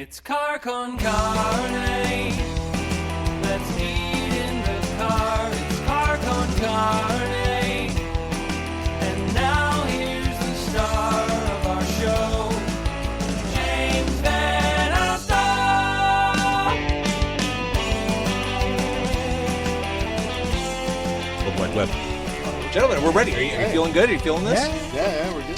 It's car con carne. Let's eat in the car. It's car con carne. And now here's the star of our show, James Van Alstyne. World Wide Web. Gentlemen, we're ready. Are you feeling good? Are you feeling this? Yeah, we're good.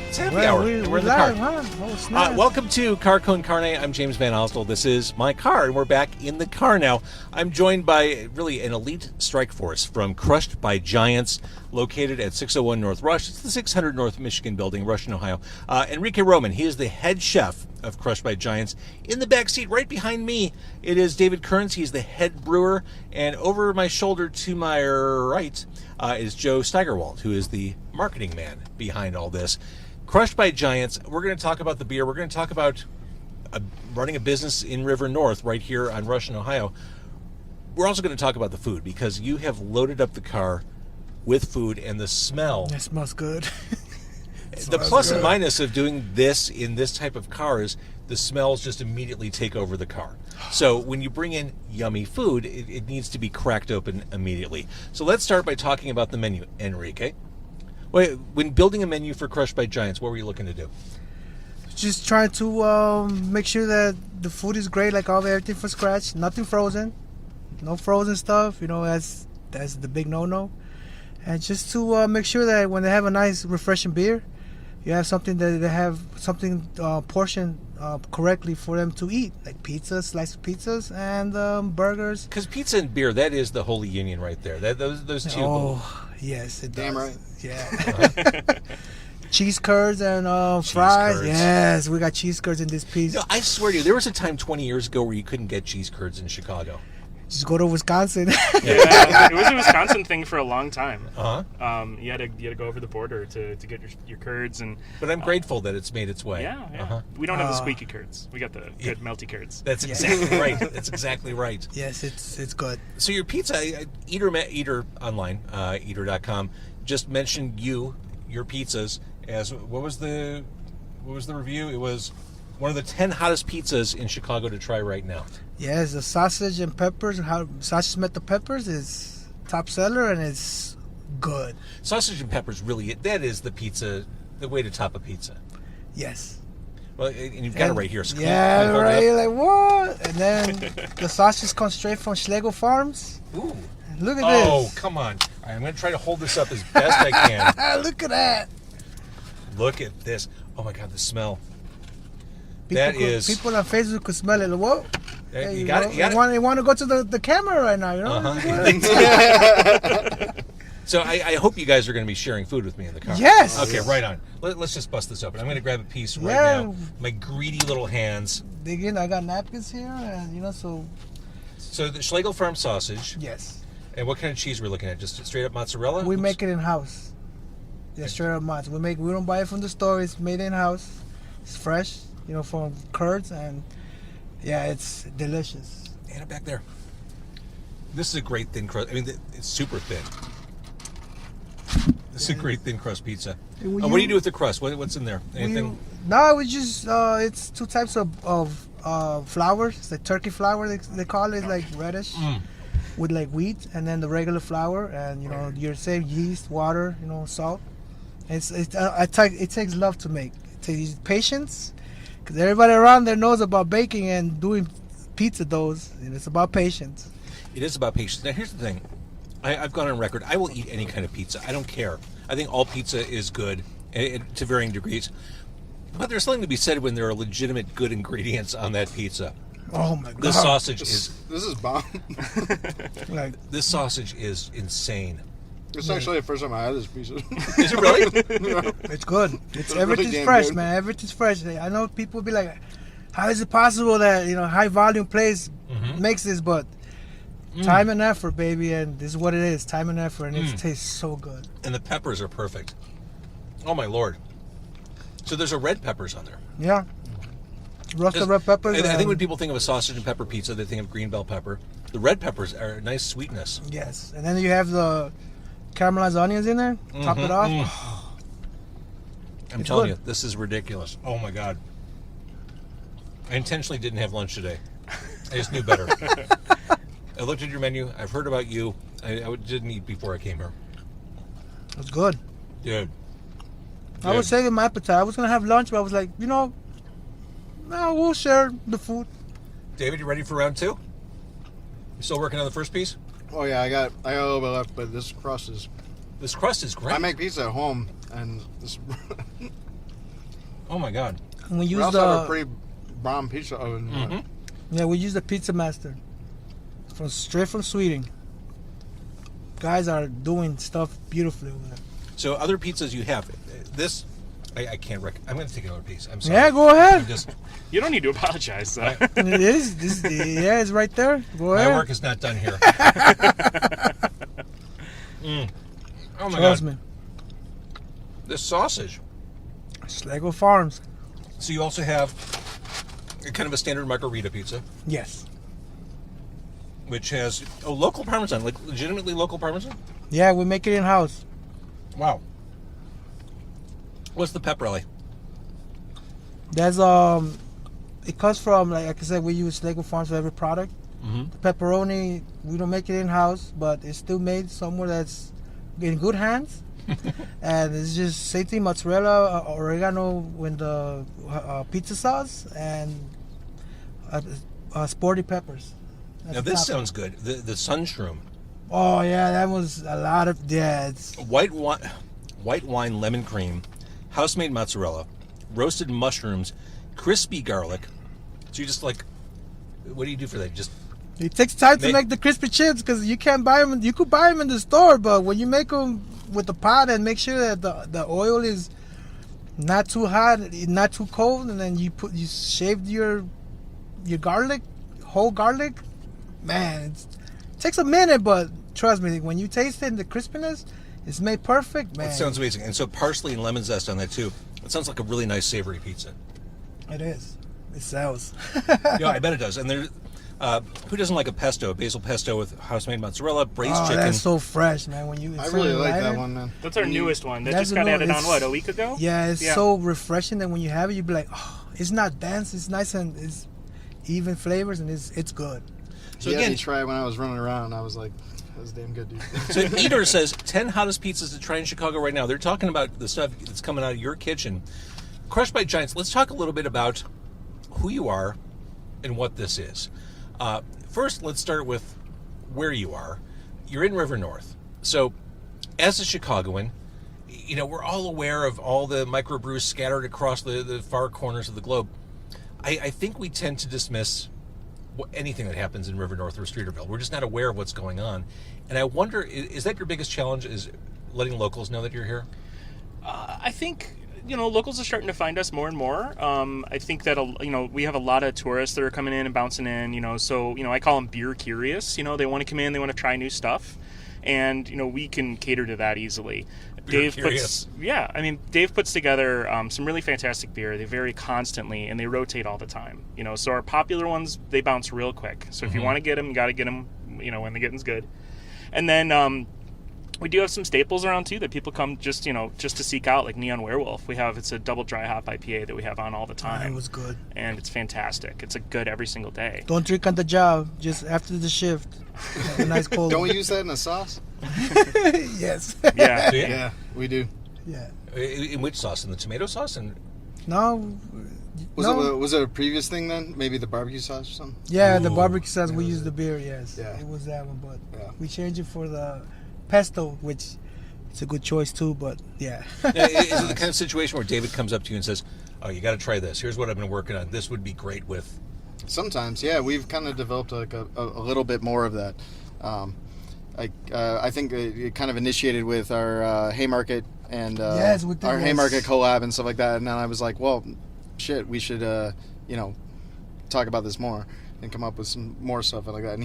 It's happy hour. We're in the live, car. huh? Oh, snap. Welcome to Car Con Carne. I'm James Van Alstyne. This is my car, and we're back in the car now. I'm joined by really an elite strike force from Crushed by Giants, located at 601 North Rush. It's the 600 North Michigan building, Russian, Ohio. Enrique Roman, he is the head chef of Crushed by Giants. In the back seat, right behind me, it is David Kerns. He's the head brewer. And over my shoulder to my right is Joe Steigerwald, who is the marketing man behind all this. Crushed by Giants, we're going to talk about the beer. We're going to talk about running a business in River North right here on Russian, Ohio. We're also going to talk about the food because you have loaded up the car with food, and the smell. It smells good. The plus and minus of doing this in this type of car is the smells just immediately take over the car. So when you bring in yummy food, it needs to be cracked open immediately. So let's start by talking about the menu, Enrique. Wait, when building a menu for Crushed by Giants, what were you looking to do? Just trying to make sure that the food is great, like everything from scratch, nothing frozen, no frozen stuff. You know, that's the big no-no. And just to make sure that when they have a nice, refreshing beer, you have something that they have something portioned correctly for them to eat, like pizzas, sliced pizzas, and burgers. Because pizza and beer, that is the holy union right there. Those two. Oh, yes, it does. Damn right. Yeah. Cheese curds and fries. curds. Yes, we got cheese curds in this piece. No, I swear to you, there was a time 20 years ago where you couldn't get cheese curds in Chicago. Just go to Wisconsin. Yeah, it was a Wisconsin thing for a long time. Uh-huh. You had to go over the border to get your curds, and But I'm grateful that it's made its way. yeah. Uh-huh. We don't have the squeaky curds. We got the good melty curds. That's exactly right. That's exactly right. Yes, it's good. So your pizza, Eater online, eater.com, just mentioned your pizzas as, what was the review? It was one of the 10 hottest pizzas in Chicago to try right now. Yes, the sausage and peppers, sausage met the peppers is top seller, and it's good. Sausage and peppers, really, that is the pizza, the way to top a pizza. Yes. Well, and you've got it right here. So Yeah, can you hold it right. up? You're like, what? And then the sausages come straight from Schlegel Farms. Ooh. Look at Oh, this. come on. All right, I'm going to try to hold this up as best I can. Look at that. Look at this. Oh, my God, the smell. People on Facebook could smell it. Whoa. Yeah, Hey, you got it. You want to go to the camera right now, you know? Uh-huh. So I hope you guys are going to be sharing food with me in the car. Yes. Okay, right on. Let's just bust this open. I'm going to grab a piece right Yeah. now. My greedy little hands. Dig in. I got napkins here, and so. So the Schlegel Farm sausage. Yes. And what kind of cheese we're looking at? Just straight up mozzarella? We make it in house. Yeah, straight up mozz. We don't buy it from the store. It's made in house. It's fresh, from curds, and yeah, it's delicious. And it back there. This is a great thin crust. I mean, it's super thin. This is a great thin crust pizza. What do you do with the crust? What's in there? Anything? No, we just it's two types of flours. It's like turkey flour they call it, like reddish, with like wheat, and then the regular flour, and your same yeast, water, salt. It takes love to make. It takes patience, because everybody around there knows about baking and doing pizza doughs. It's about patience. It is about patience. Now, here's the thing. I've gone on record. I will eat any kind of pizza. I don't care. I think all pizza is good to varying degrees. But there's something to be said when there are legitimate good ingredients on that pizza. Oh my God! This sausage is This is bomb. this sausage is insane. It's actually the first time I had this pizza. Is it really? It's good. It's really everything's damn fresh, good. man. Everything's fresh. I know people be like, "How is it possible that high volume place makes this?" But time and effort, baby, and this is what it is: time and effort, and it tastes so good. And the peppers are perfect. Oh my Lord! So there's a red peppers on there. Yeah, roasted red peppers. I think when people think of a sausage and pepper pizza, they think of green bell pepper. The red peppers are a nice sweetness. Yes, and then you have the caramelized onions in there. Top it off. I'm It's telling good. you, this is ridiculous. Oh my God. I intentionally didn't have lunch today. I just knew better. I looked at your menu. I've heard about you. I didn't eat before I came here. It was good. Dude. I was saving my appetite. I was going to have lunch, but I was like, no, we'll share the food. David, you ready for round 2? You still working on the first piece? Oh yeah, I got a little bit left, but this crust is. This crust is great. I make pizza at home, and this. Oh my God. And we We use also have a the pretty bomb pizza oven. we use the Pizza Master straight from Sweden. Guys are doing stuff beautifully with it. So other pizzas you have. This, I can't I'm going to take another piece. I'm sorry. Yeah, go ahead. I'm just, You don't need to apologize. It is. Yeah, it's right there. Go ahead. my work is not done here. Oh my Trust God. me. This sausage. Schlegel Farms. So you also have kind of a standard margarita pizza, Yes. which has local Parmesan, like legitimately local Parmesan. Yeah, we make it in house. Wow. What's the pepperelli? There's it comes from, like I said, we use Schlegel Farms for every product. Mm-hmm. The pepperoni, we don't make it in house, but it's still made somewhere that's in good hands. And it's just same thing, mozzarella, oregano with the pizza sauce, and sporty peppers. That's Now the this top. sounds good. The sunshroom. Oh yeah, that was a lot of it's White wine lemon cream, house-made mozzarella, roasted mushrooms, crispy garlic. So you just like, what do you do for that? Just It takes time to make the crispy chips because you can't buy them. You could buy them in the store, but when you make them with the pot and make sure that the oil is not too hot, not too cold, and then you shaved your garlic, whole garlic. Man, it takes a minute, but trust me, when you taste it, the crispiness, it's made perfect. Man, It sounds amazing. And so parsley and lemon zest on that too. It sounds like a really nice savory pizza. It is. It sells. Yeah, I bet it does. And there, who doesn't like a pesto, basil pesto with house-made mozzarella, braised chicken? That's so fresh, man. When I really like that one, man. That's our newest one. That That's just got the added new- on, what, a week ago? Yeah, it's so refreshing that when you have it, you be like, oh, it's not dense. It's nice and it's even flavors, and it's good. So Yeah, again, they tried when I was running around. I was like, that was damn good, dude. so Eater says 10 hottest pizzas to try in Chicago right now. They're talking about the stuff that's coming out of your kitchen. Crushed by Giants. Let's talk a little bit about who you are and what this is. First, let's start with where you are. You're in River North. So, as a Chicagoan, you know, we're all aware of all the microbrews scattered across the far corners of the globe. I think we tend to dismiss anything that happens in River North or Streeterville. We're just not aware of what's going on. And I wonder, is that your biggest challenge, is letting locals know that you're here? I think, locals are starting to find us more and more. I think that, we have a lot of tourists that are coming in and bouncing in, so, I call them beer curious. They want to come in, they want to try new stuff. And, we can cater to that easily. Dave puts together some really fantastic beer. They vary constantly and they rotate all the time. So our popular ones, they bounce real quick. So if you want to get them, you got to get them, when the getting's good. And then we do have some staples around too that people come just to seek out, like Neon Werewolf. It's a double dry hop IPA that we have on all the time. It was good. And it's fantastic. It's a good every single day. Don't drink on the job. Just after the shift. Have a nice cold. Don't we use that in a sauce? Yes. Yeah. Yeah, we do. Yeah. In which sauce? In the tomato sauce? And No. Was it a previous thing then? Maybe the barbecue sauce or something? Yeah, the barbecue sauce, we use the beer, yes. Yeah. It was that one, but Yeah. we changed it for the pesto, which it's a good choice too, but yeah. is it the kind of situation where David comes up to you and says, oh, you got to try this. Here's what I've been working on. This would be great with... Sometimes, yeah. We've kind of developed like a little bit more of that. I think it kind of initiated with our Haymarket and with our Haymarket collab and stuff like that. And then I was like, well, shit, we should, talk about this more and come up with some more stuff like that. And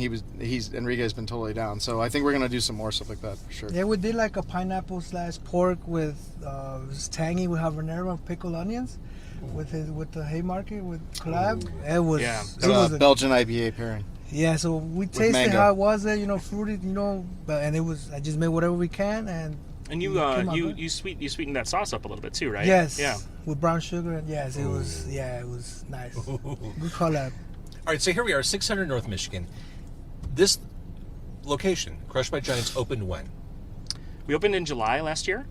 Enrique has been totally down. So I think we're going to do some more stuff like that for sure. Yeah, we did like a pineapple / pork with it was tangy with habanero and pickled onions with the Haymarket with collab. It was It's a Belgian IPA pairing. Yeah, so we tasted mango. how it was there, fruited, but and it was I just made whatever we can and And you Came out good. you sweetened that sauce up a little bit too, right? Yes. Yeah. With brown sugar. And yes, it was. Yeah, it was nice. Good collab. All right, so here we are, 600 North Michigan. This location, Crushed by Giants, opened when? We opened in July last year.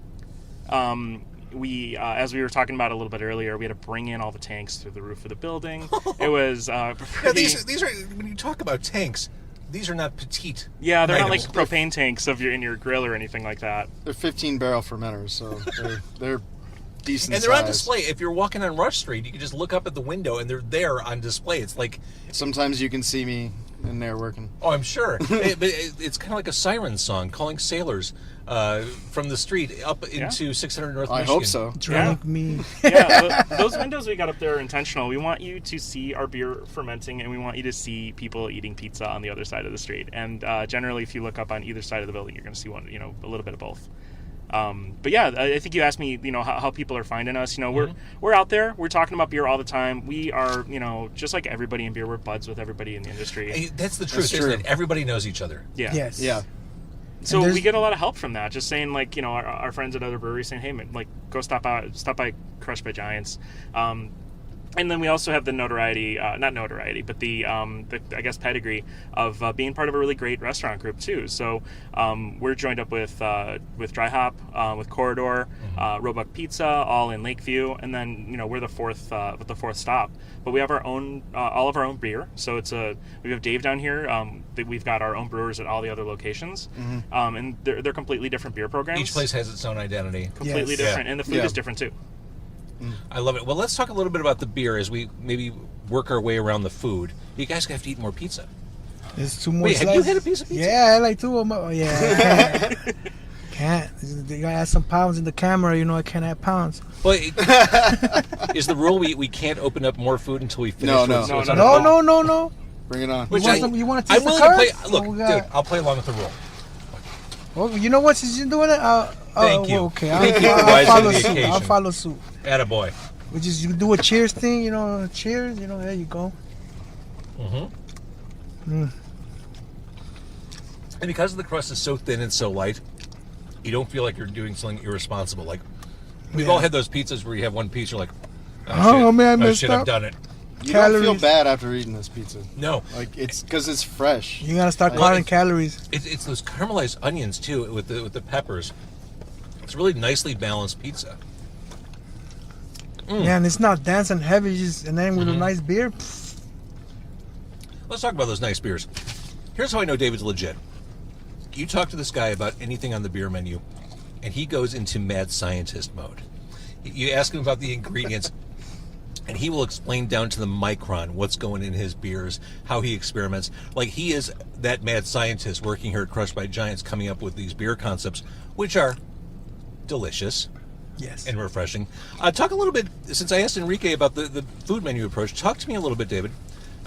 We, as we were talking about a little bit earlier, we had to bring in all the tanks through the roof of the building. It was Now, pretty... these are, when you talk about tanks, these are not petite. Yeah, they're not like items. propane tanks in your grill or anything like that. They're 15-barrel fermenters, so they're decent. And they're on size. display. If you're walking on Rush Street, you can just look up at the window, and they're there on display. It's like, Sometimes you can see me in there working. oh, I'm sure. It's kind of like a siren song, calling sailors from the street up into 600 North I Michigan. hope so. Drunk me. Yeah, those windows we got up there are intentional. We want you to see our beer fermenting, and we want you to see people eating pizza on the other side of the street. And generally, if you look up on either side of the building, you're going to see one, a little bit of both. But yeah, I think you asked me, how people are finding us. We're out there. We're talking about beer all the time. We are, just like everybody in beer, we're buds with everybody in the industry. Hey, that's the truth, That's isn't true. it? Everybody knows each other. Yeah. Yes. Yeah. So And we get a lot of help from that. Just saying, our friends at other breweries saying, "Hey, man, go stop by Crushed by Giants." And then we also have the notoriety, not notoriety, but the I guess pedigree of being part of a really great restaurant group too. So we're joined up with Dry Hop, with Corridor, Roebuck Pizza, all in Lakeview, and then we're the fourth stop. But we have our own, all of our own beer. So we have Dave down here. We've got our own brewers at all the other locations, and they're completely different beer programs. Each place has its own identity. completely Yes. different, Yeah. and the food Yeah. is different too. I love it. Well, let's talk a little bit about the beer as we maybe work our way around the food. You guys have to eat more pizza. There's 2 more Wait, have you slices. had a piece of pizza? Yeah, I like 2 of them. Oh, yeah. Can't. You gotta add some pounds in the camera. I can't add pounds. Well, is the rule we can't open up more food until we finish? No, what's- no. what's on No, the plate? no. Bring it on. Which You want to taste I'm the willing to play. cards? Look, Oh, we dude, got- I'll play along with the rule. Well, you know what? Since you're doing it, Thank you. Okay, Thank you for I'll rising to follow the suit. occasion. I'll follow suit. Attaboy. Which is you do a cheers thing, cheers. There you go. And because the crust is so thin and so light, you don't feel like you're doing something irresponsible. Like we've Yeah. all had those pizzas where you have one piece, you're like, Oh, shit. man, I oh messed shit, up. I've done it. You don't feel Calories. bad after eating this pizza. No, Like it's because it's fresh. You gotta start Well, counting calories. it's those caramelized onions too with the peppers. It's a really nicely balanced pizza. Yeah, and it's not dense and heavy. And then with a nice beer. Let's talk about those nice beers. Here's how I know David's legit. You talk to this guy about anything on the beer menu, and he goes into mad scientist mode. You ask him about the ingredients, and he will explain down to the micron what's going in his beers, how he experiments. Like he is that mad scientist working here at Crushed by Giants, coming up with these beer concepts, which are delicious Yes. and refreshing. Talk a little bit, since I asked Enrique about the food menu approach, talk to me a little bit, David,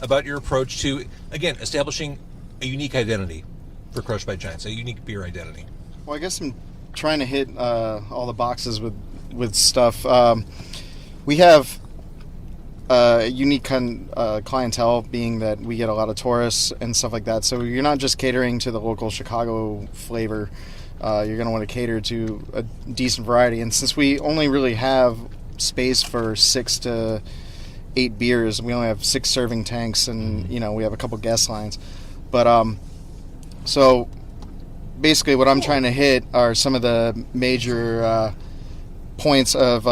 about your approach to, again, establishing a unique identity for Crushed by Giants, a unique beer identity. Well, I guess I'm trying to hit all the boxes with stuff. We have a unique clientele, being that we get a lot of tourists and stuff like that. So you're not just catering to the local Chicago flavor. You're going to want to cater to a decent variety. And since we only really have space for 6 to 8 beers, we only have 6 serving tanks, and we have a couple guest lines. But so basically, what I'm trying to hit are some of the major points of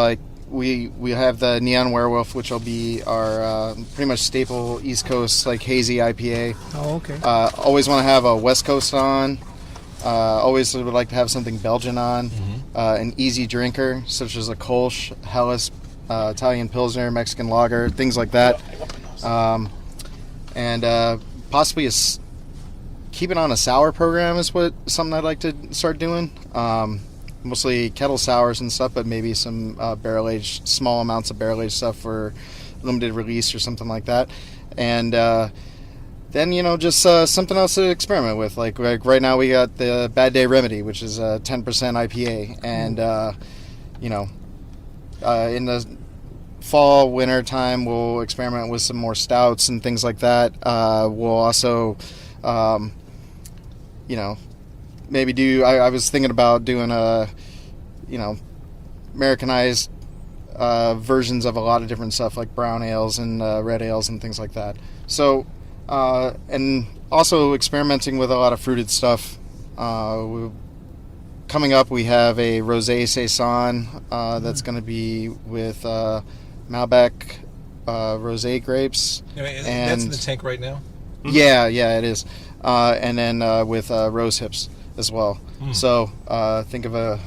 we have the Neon Werewolf, which will be our pretty much staple East Coast hazy IPA. Oh, okay. Always want to have a West Coast on. Always would like to have something Belgian on. An easy drinker, such as a Kolsch, Helles, Italian Pilsner, Mexican Lager, things like that. And possibly keep it on a sour program is something I'd like to start doing. Mostly kettle sours and stuff, but maybe some barrel-aged, small amounts of barrel-aged stuff for limited release or something like that. And then, just something else to experiment with. Like right now we got the Bad Day Remedy, which is a 10% IPA. And, in the fall, winter time, we'll experiment with some more stouts and things like that. We'll also, maybe do, I was thinking about doing Americanized versions of a lot of different stuff like brown ales and red ales and things like that. So, and also experimenting with a lot of fruited stuff. Coming up, we have a Rosé Saison that's going to be with Malbec Rosé grapes. That's in the tank right now? Yeah, it is. And then with rose hips as well. So think of a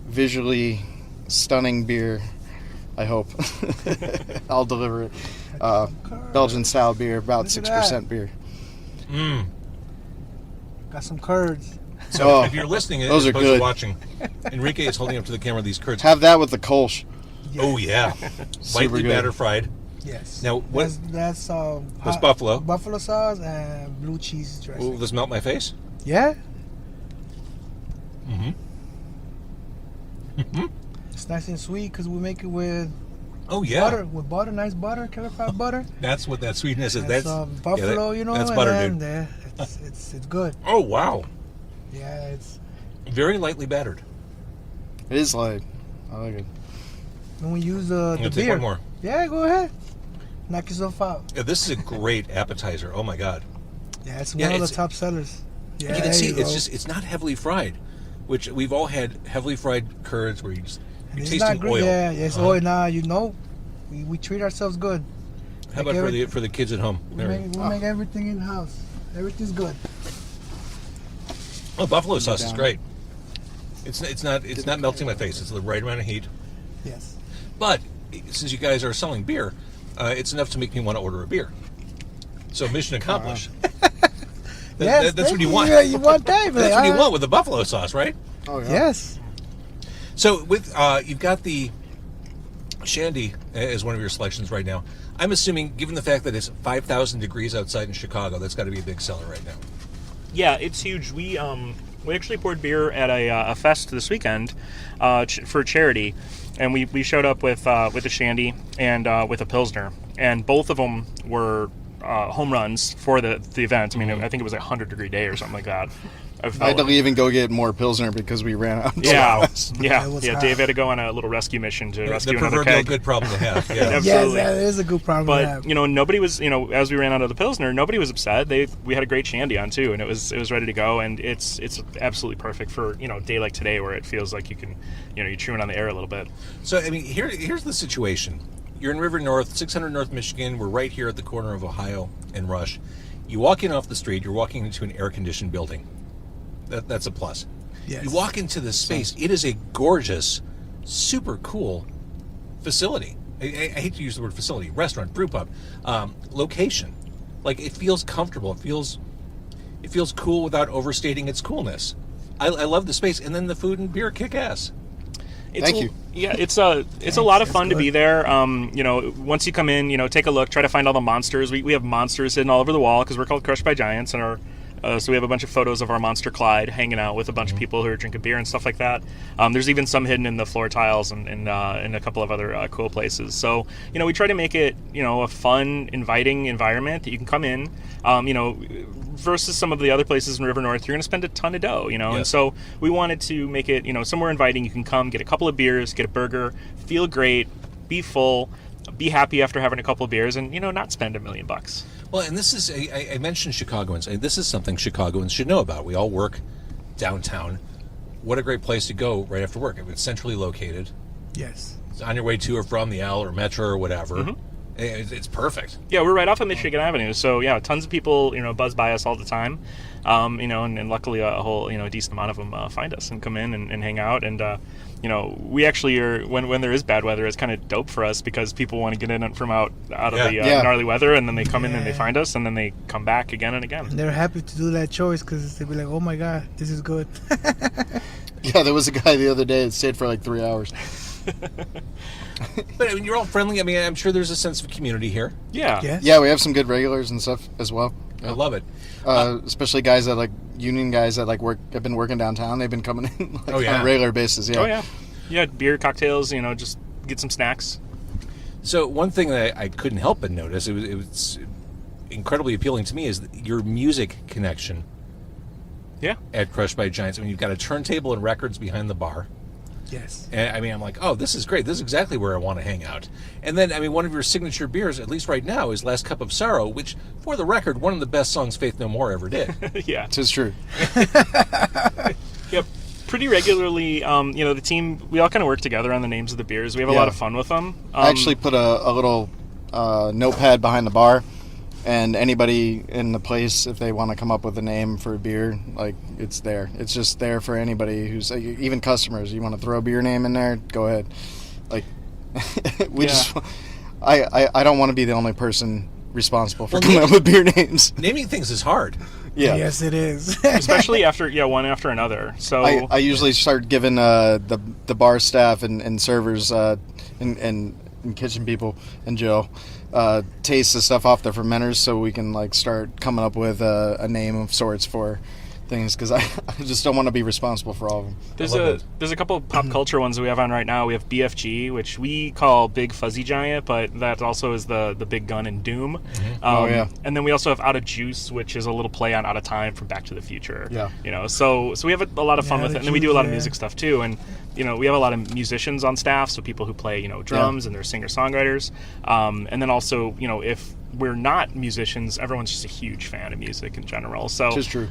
visually stunning beer, I hope. I'll deliver it. Belgian style beer, about 6% beer. Got some curds. So if you're listening, those as are opposed good. to watching, Enrique is holding up to the camera these curds. Have that with the Kolsch. Yes. Oh yeah, lightly good. batter fried. Yes. Now what? That's That's buffalo. Buffalo sauce and blue cheese dressing. Will this melt my face? Yeah. Mm-hmm. It's nice and sweet because we make it with Oh yeah. butter, nice butter, clarified butter. That's what that sweetness is. That's buffalo, That's and butter, then dude. it's good. Oh wow. Yeah, it's Very lightly battered. It is light. I like it. when we use I'm the gonna take beer. one more. Yeah, go ahead. Knock yourself out. Yeah, this is a great appetizer. Oh my god. Yeah, it's Yeah, one of the it's- top sellers. Yeah, And you can there see you it's go. it's not heavily fried, which we've all had heavily fried curds where you're It's tasting not great. oil. Yeah, it's Uh-huh. oil. Nah, we treat ourselves good. How about for the kids at home? We make everything in house. Everything's good. Oh, buffalo sauce is great. It's not melting my face. It's the right amount of heat. Yes. But since you guys are selling beer, it's enough to make me want to order a beer. So mission accomplished. Yes, That's what you want. Yeah, you want that. That's what you want with the buffalo sauce, right? Oh yeah. Yes. So with you've got the Shandy as one of your selections right now. I'm assuming, given the fact that it's 5,000 degrees outside in Chicago, that's got to be a big seller right now. Yeah, it's huge. We actually poured beer at a fest this weekend for charity, and we showed up with a Shandy and with a Pilsner, and both of them were home runs for the event. I mean, I think it was a 100-degree day or something like that. I had to leave and go get more Pilsner because we ran out. Yeah, It was hot. Dave had to go on a little rescue mission to rescue the another proverbial keg. good problem to have. Yeah. Yes, Absolutely. that is a good problem to have. But nobody was, as we ran out of the Pilsner, nobody was upset. We had a great Shandy on too, and it was ready to go, and it's absolutely perfect for a day like today where it feels like you can, you're chewing on the air a little bit. So, I mean, here's the situation. You're in River North, 600 North Michigan. We're right here at the corner of Ohio and Rush. You walk in off the street, you're walking into an air-conditioned building. That's a plus. Yes. You walk into this space. It is a gorgeous, super cool facility. I hate to use the word facility. Restaurant, brew pub, location. Like, it feels comfortable. It feels cool without overstating its coolness. I love the space, and then the food and beer kick ass. Thank you. Yeah, it's a lot of fun to good. be there. Once you come in, take a look, try to find all the monsters. We have monsters hidden all over the wall because we're called Crushed by Giants, and so we have a bunch of photos of our Monster Clyde hanging out with a bunch of people who are drinking beer and stuff like that. There's even some hidden in the floor tiles and in a couple of other cool places. So, we try to make it, a fun, inviting environment that you can come in. Versus some of the other places in River North, you're going to spend a ton of dough, Yes. And so we wanted to make it, somewhere inviting. You can come, get a couple of beers, get a burger, feel great, be full, be happy after having a couple of beers, and, not spend $1 million. Well, and this is, I mentioned Chicagoans. And this is something Chicagoans should know about. We all work downtown. What a great place to go right after work. It's centrally located. Yes. It's on your way to or from the L or Metro or whatever. It's perfect. Yeah, we're right off of Michigan Avenue, so yeah, tons of people buzz by us all the time, and luckily a whole decent amount of them find us and come in and hang out, and we actually are when there is bad weather, it's kind of dope for us because people want to get in from out of the gnarly weather, and then they come in and they find us, and then they come back again and again. And they're happy to do that choice because they'll be like, oh my God, this is good. Yeah, there was a guy the other day that stayed for like 3 hours. But I mean, you're all friendly. I mean, I'm sure there's a sense of community here. Yeah. Yes. Yeah, we have some good regulars and stuff as well. I love it. Especially guys that union guys that have been working downtown. They've been coming in on a regular basis. Yeah. Oh yeah. Yeah, beer, cocktails. Just get some snacks. So one thing that I couldn't help but notice, it was incredibly appealing to me, is your music connection. Yeah. At Crushed by Giants. I mean, you've got a turntable and records behind the bar. Yes. And, I mean, I'm like, oh, this is great. This is exactly where I want to hang out. And then, I mean, one of your signature beers, at least right now, is Last Cup of Sorrow, which, for the record, one of the best songs Faith No More ever did. Yeah. Tis true. Yep. Pretty regularly, the team, we all kind of work together on the names of the beers. We have a lot of fun with them. I actually put a little notepad behind the bar, and anybody in the place, if they want to come up with a name for a beer, like, it's there. It's just there for anybody who's, even customers. You want to throw a beer name in there, go ahead. Like, I don't want to be the only person responsible for coming up with beer names. Naming things is hard. Yeah. Yes, it is. Especially after one after another. So I usually start giving the bar staff and servers and kitchen people and Joe taste the stuff off the fermenters, so we can like start coming up with a name of sorts for things, because I just don't want to be responsible for all of them. There's a couple of pop culture ones that we have on right now. We have BFG, which we call Big Fuzzy Giant, but that also is the big gun in Doom. Mm-hmm. And then we also have Out of Juice, which is a little play on Out of Time from Back to the Future. Yeah. So we have a lot of fun with it, and then we do a lot of Yeah. music stuff too. And we have a lot of musicians on staff, so people who play drums and they're singer-songwriters. And then also if we're not musicians, everyone's just a huge fan of music in general. So Which is true.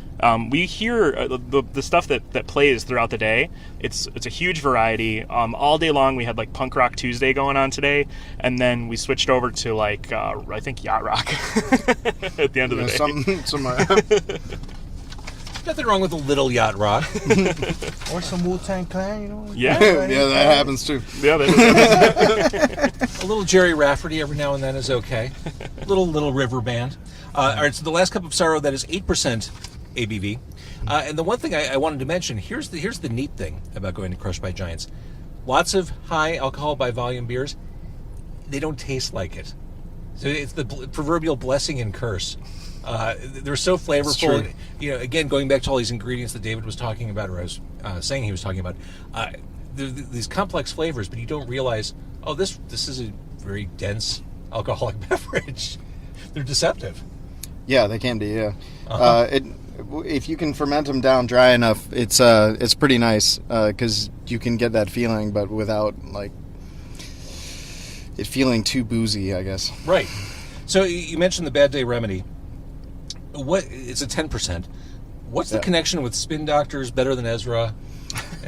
We hear the stuff that plays throughout the day. It's a huge variety. All day long we had like Punk Rock Tuesday going on today, and then we switched over to like I think Yacht Rock at the end of the day. Nothing wrong with a little yacht rock. Or some Wu-Tang Clan, Yeah. Yeah, that happens too. Yeah, that is. A little Jerry Rafferty every now and then is okay. Little river band. All right, so the Last Cup of Sorrow, that is 8% ABV. And the one thing I wanted to mention, here's the neat thing about going to Crushed by Giants. Lots of high alcohol by volume beers, they don't taste like it. So it's the proverbial blessing and curse. They're so flavorful. Again, going back to all these ingredients that David was talking about, or I was saying he was talking about, these complex flavors, but you don't realize, oh, this is a very dense alcoholic beverage. They're deceptive. Yeah, they can be. Yeah. Uh-huh. If you can ferment them down dry enough, it's pretty nice, because you can get that feeling, but without like it feeling too boozy, I guess. Right. So you mentioned the Bad Day Remedy. It's a 10%. What's the connection with Spin Doctors, Better Than Ezra?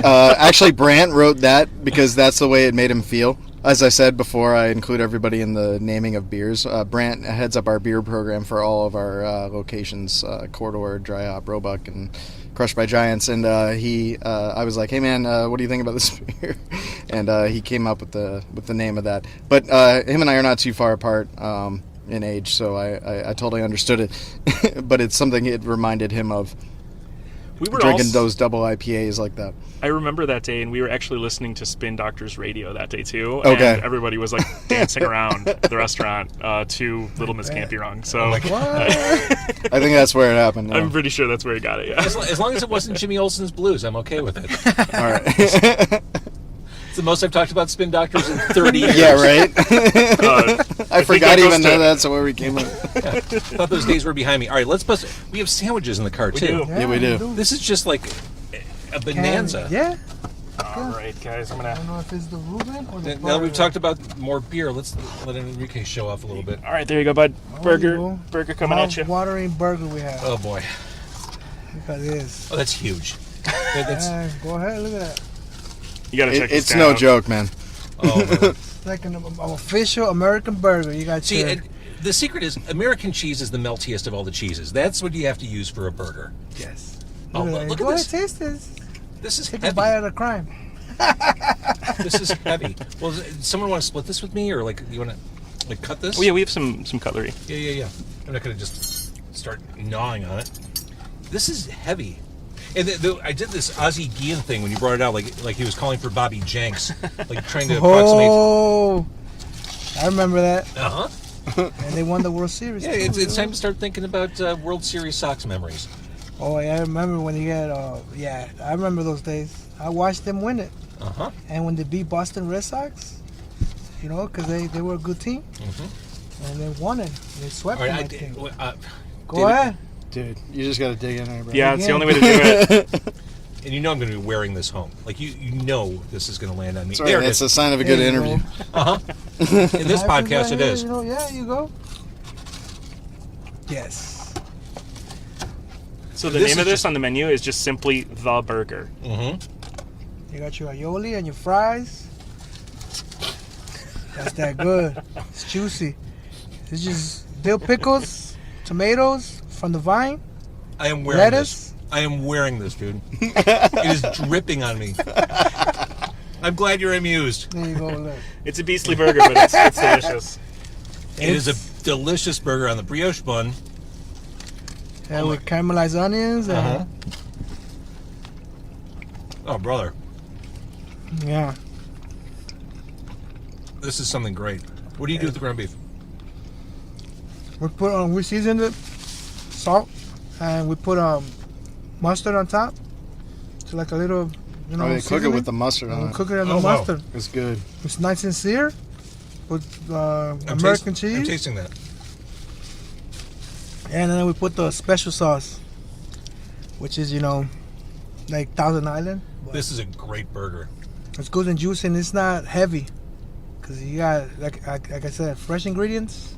Actually, Brant wrote that because that's the way it made him feel. As I said before, I include everybody in the naming of beers. Brant heads up our beer program for all of our locations, Corridor, Dry Hop, Roebuck, and Crushed by Giants. And I was like, hey man, what do you think about this beer? And he came up with the name of that. But him and I are not too far apart in age, so I totally understood it. But it's something it reminded him of. We were drinking those double IPAs like that. I remember that day, and we were actually listening to Spin Doctors Radio that day too. Okay. And everybody was like dancing around the restaurant to Little Miss Can't Be Wrong. So I think that's where it happened. Yeah. I'm pretty sure that's where he got it. Yeah. As long as it wasn't Jimmy Olsen's Blues, I'm okay with it. All right. It's the most I've talked about Spin Doctors in 30 years. Yeah, right. I forgot that even goes know to- that's where we came up. Thought those days were behind me. All right, let's bust. We have sandwiches in the car too. do. Yeah, we do. This is just like a bonanza. Yeah. All right, guys, I'm I gonna. don't know if it's the Reuben or the Now that we've Burger. talked about more beer, let's let Enrique show off a little bit. All right, there you go, bud. Burger, you go. burger coming at you. Watering burger we have. Oh boy, Look at this. oh that's huge. That's Go ahead, look at that. You gotta check this It's guy no out. joke, man. oh. Man. It's like an official American burger. You got See, your... and the secret is American cheese is the meltiest of all the cheeses. That's what you have to use for a burger. Yes. Oh, Look at that. look Go at ahead, this. taste this. This is Take a heavy. bite out of crime. This is heavy. Well, does someone want to split this with me, or like you want to like cut this? Oh yeah, we have some cutlery. Yeah. I'm not going to just start gnawing on it. This is heavy. And I did this Ozzie Guillen thing when you brought it out, like he was calling for Bobby Jenks, like trying to approximate. Oh, I remember that. Uh-huh. And they won the World Series. Yeah, too, it's you time to start thinking about World Series Sox memories. Oh, yeah, I remember when you had, yeah, I remember those days. I watched them win it. Uh-huh. And when they beat Boston Red Sox, because they were a good team. Mm-hmm. And they won it. They swept All them, I right, think. Go David, ahead. Dude, you just got to dig in there, bro. Yeah, it's the Again. only way to do it. And you know I'm going to be wearing this home. Like, you know this is going to land on me. That's right. That's a sign of a good There you interview. go. In this podcast, Right it here, is. You know, yeah, you go. Yes. So the This name is of this just- on the menu is just simply the burger. Mm-hmm. You got your aioli and your fries. That's that good. It's juicy. It's just dill pickles, tomatoes from the vine, I am wearing lettuce. this. I am wearing this, dude. It is dripping on me. I'm glad you're amused. There you go. Look. It's a beastly burger, but it's delicious. It is a delicious burger on the brioche bun. Yeah, with caramelized onions. And, Uh-huh. Oh, brother. Yeah. This is something great. What do you do with the ground beef? We seasoned it, salt, and we put mustard on top. So like a little, you know. Oh, they cook it seasoning. with the mustard And on we it. cook it on Oh, the wow. mustard. It's good. It's nice and seared with I'm American taste- I'm cheese. tasting that. And then we put the special sauce, which is, like Thousand Island. But This is a great burger. it's good and juicy, and it's not heavy. Because you got, like I said, fresh ingredients.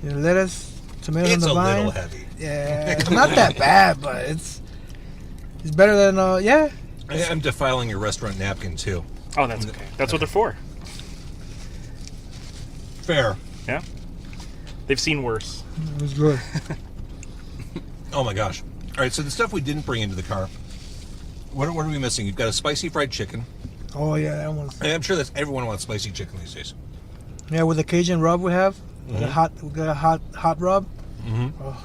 Lettuce, tomatoes on It's the a vine. little heavy. Yeah, it's not that bad, but it's better than, I'm defiling your restaurant napkin, too. Oh, that's okay. That's what they're for. Fair. Yeah. They've seen worse. It's good. Oh, my gosh. All right, so the stuff we didn't bring into the car, what are we missing? You've got a spicy fried chicken. Oh, yeah, that one's... And I'm sure that everyone wants spicy chicken these days. Yeah, with the Cajun rub we have, we got a hot rub.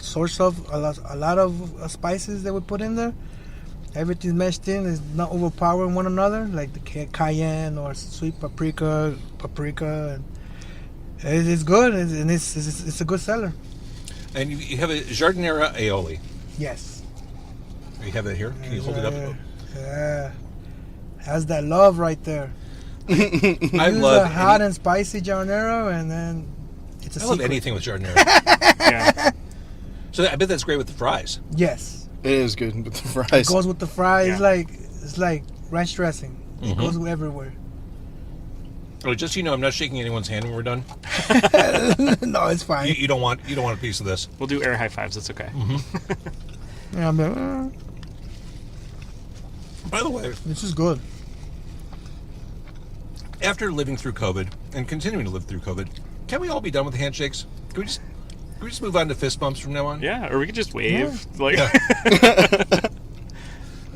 Source of a lot of spices that we put in there. Everything's meshed in. It's not overpowering one another, like the cayenne or sweet paprika, and it's good, and it's a good seller. And you have a giardiniera aioli. Yes. You have that here? Can you hold it up? Yeah. Has that love right there. I Use love a hot and spicy giardiniera, and then it's a I love secret. anything with giardiniera. Yeah. So I bet that's great with the fries. Yes. It is good with the It fries. goes with the fries. Yeah. It's like ranch dressing. It goes everywhere. Oh, just so you know, I'm not shaking anyone's hand when we're done. No, it's fine. You don't want a piece of this. We'll do air high fives. It's okay. Yeah, I'm like, By the way, this is good. after living through COVID and continuing to live through COVID, can we all be done with handshakes? Can we just move on to fist bumps from now on? Yeah, or we could just wave. Like,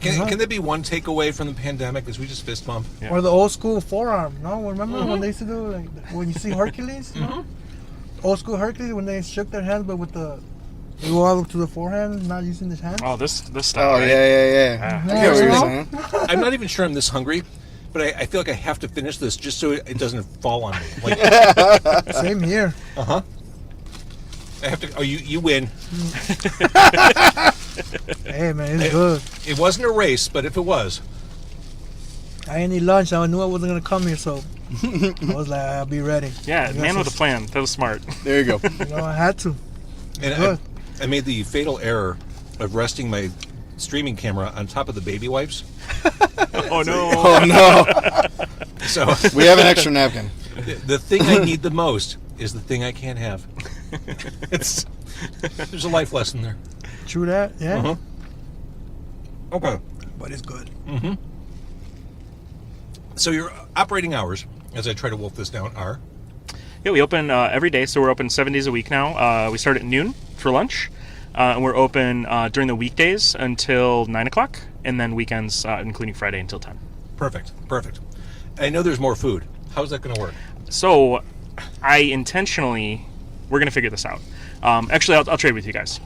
Can there be one takeaway from the pandemic? Is we just fist bump? Yeah. Or the old school forearm. No, remember when they used to do like when you see Hercules? You know? Old school Hercules when they shook their hands, but with they go all to the forehand, not using his hands. oh, this stuff. Oh, right? yeah. I get what you're saying. I'm not even sure I'm this hungry, but I feel like I have to finish this just so it doesn't fall on me. Like, Same here. I have to. Oh, you win. Hey man, it's good. It wasn't a race, but if it was, I didn't eat lunch. I knew I wasn't gonna come here, so I was like, I'll be ready. Yeah, I man guess with a plan. That was smart. There you go. I had to. and Good. I made the fatal error of resting my streaming camera on top of the baby wipes. Oh no. Oh, no. So We have an extra napkin. the thing I need the most is the thing I can't have. There's a life lesson there. True that. Yeah. Okay. But it's good. So your operating hours, as I try to wolf this down, are? Yeah, we open every day, so we're open 7 days a week now. We start at noon for lunch, and we're open during the weekdays until 9 o'clock, and then weekends, including Friday, until 10. Perfect. I know there's more food. How's that going to work? So, we're going to figure this out. Actually, I'll trade with you guys.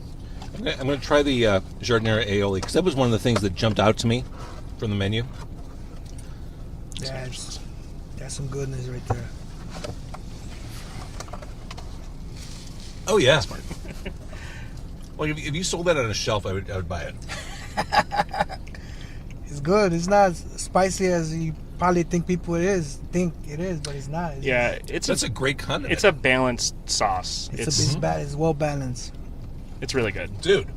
I'm going to try the giardiniera aioli, because that was one of the things that jumped out to me from the menu. Yeah, that's some goodness right there. Oh, yeah. Well, if you sold that on a shelf, I would buy it. It's good. It's not as spicy as you probably think it is, but it's not. Yeah, That's a great condiment. it's a balanced sauce. It's well balanced. It's really good. Dude.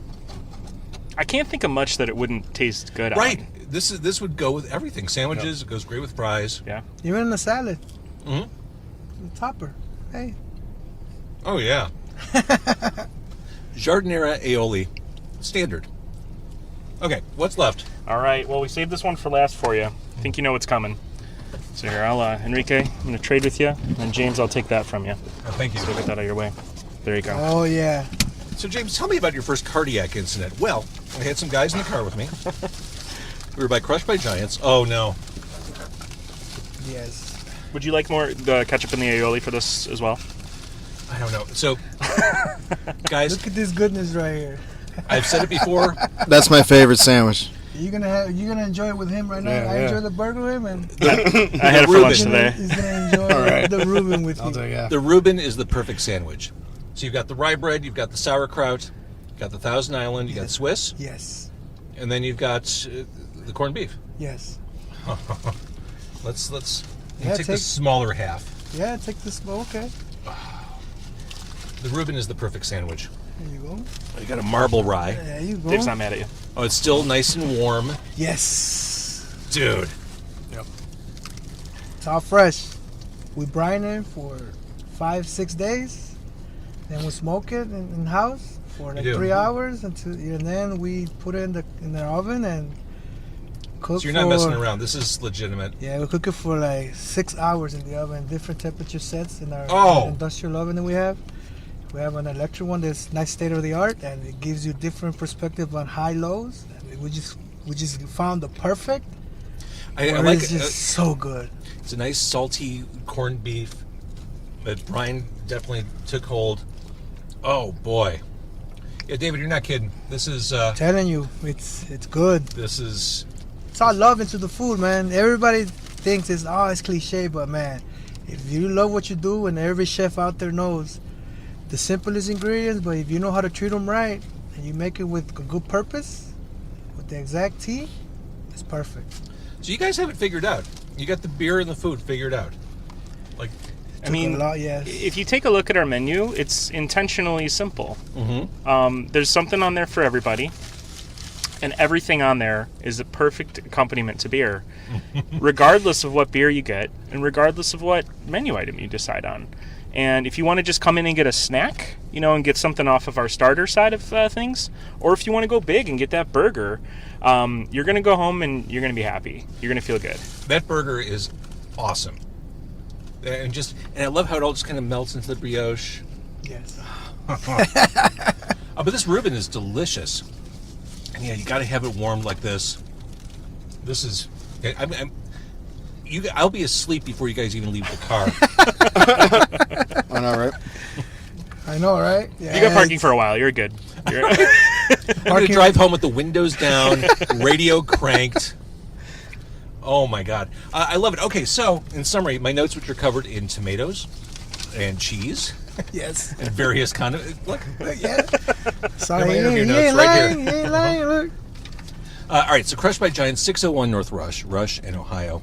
I can't think of much that it wouldn't taste good Right. on. This would go with everything. Sandwiches, it goes great with fries. Yeah. Even in a salad. Mm-hmm. The topper. Hey. Oh, yeah. Giardiniera aioli. Standard. Okay, what's left? All right. Well, we saved this one for last for you. I think you know what's coming. So here, I'll Enrique, I'm going to trade with you. And James, I'll take that from you. Oh, thank you. So get that out of your way. There you go. Oh, yeah. So, James, tell me about your first cardiac incident. Well, I had some guys in the car with me. We were crushed by giants. Oh, no. Yes. Would you like more the ketchup and the aioli for this as well? I don't know. So, guys, Look at this goodness right here. I've said it before. That's my favorite sandwich. You're gonna enjoy it with him right now. Yeah, I yeah. enjoy the burger with him, and I had it for lunch he's today. gonna enjoy All right. the Reuben with you. Yeah. The Reuben is the perfect sandwich. So you've got the rye bread, you've got the sauerkraut, you've got the Thousand Island, you've got Swiss, Yes. and then you've got the corned beef. Yes. Let's Yeah, take the smaller half. Yeah, take this. Okay. The Reuben is the perfect sandwich. There you go. You got a marble rye. There you go. Dave's not mad at you. Oh, it's still nice and warm. Yes. Dude. It's all fresh. We brine it for 5-6 days. Then we smoke it in house for like You do. 3 hours and then we put it in the oven and cook. So you're not messing around. This is legitimate. Yeah, we cook it for like 6 hours in the oven, different temperature sets in our Oh. industrial oven that we have. We have an electric one that's nice state of the art, and it gives you different perspective on high lows. And we just found the perfect. I where like it's it. just so good. It's a nice salty corned beef. But Brian definitely took hold. Oh boy. Yeah, David, you're not kidding. This is Telling you, it's good. this is It's all love into the food, man. Everybody thinks it's cliche, but man, if you love what you do, and every chef out there knows the simplest ingredients, but if you know how to treat them right and you make it with a good purpose, with the exact tea, it's perfect. so you guys have it figured out. You got the beer and the food figured out. Like I mean, a lot, yes. if you take a look at our menu, it's intentionally simple. mm-hmm. There's something on there for everybody, and everything on there is a perfect accompaniment to beer, regardless of what beer you get, and regardless of what menu item you decide on. And if you want to just come in and get a snack, and get something off of our starter side of things, or if you want to go big and get that burger, you're going to go home and you're going to be happy. You're going to feel good. That burger is awesome. And I love how it all just kind of melts into the brioche. Yes. But this Reuben is delicious. And yeah, you got to have it warmed like this. This is. I'll be asleep before you guys even leave the car. I know, right? I know, right? Yeah. You got parking for a while. You're good. I'm going to drive home with the windows down, radio cranked. Oh my God. I love it. Okay, so in summary, my notes, which are covered in tomatoes and cheese Yes. and various condiments. Look. Yeah. Sorry, my he interview ain't notes right lying. here. He ain't lying. Look. All right, so Crushed by Giants, 601 North Rush in Ohio.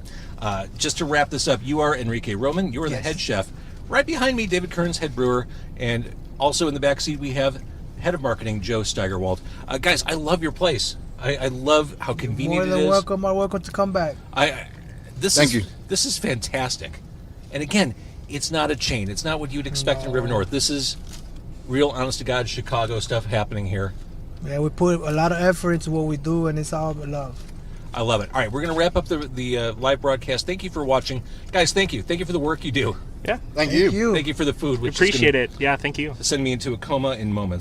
Just to wrap this up, you are Enrique Roman. You are the Yes. head chef. Right behind me, David Kerns, head brewer. And also in the back seat, we have head of marketing, Joe Steigerwald. Guys, I love your place. I love how More convenient it than is. welcome. Are welcome to come back. Thank you. This is fantastic. And again, it's not a chain. It's not what you'd expect in River North. This is real, honest-to-God Chicago stuff happening here. Yeah, we put a lot of effort into what we do, and it's all love. I love it. All right, we're going to wrap up the live broadcast. Thank you for watching. Guys, thank you. Thank you for the work you do. Yeah. Thank you. Thank you for the food, which Appreciate is it. Yeah, thank you. gonna send me into a coma in moments.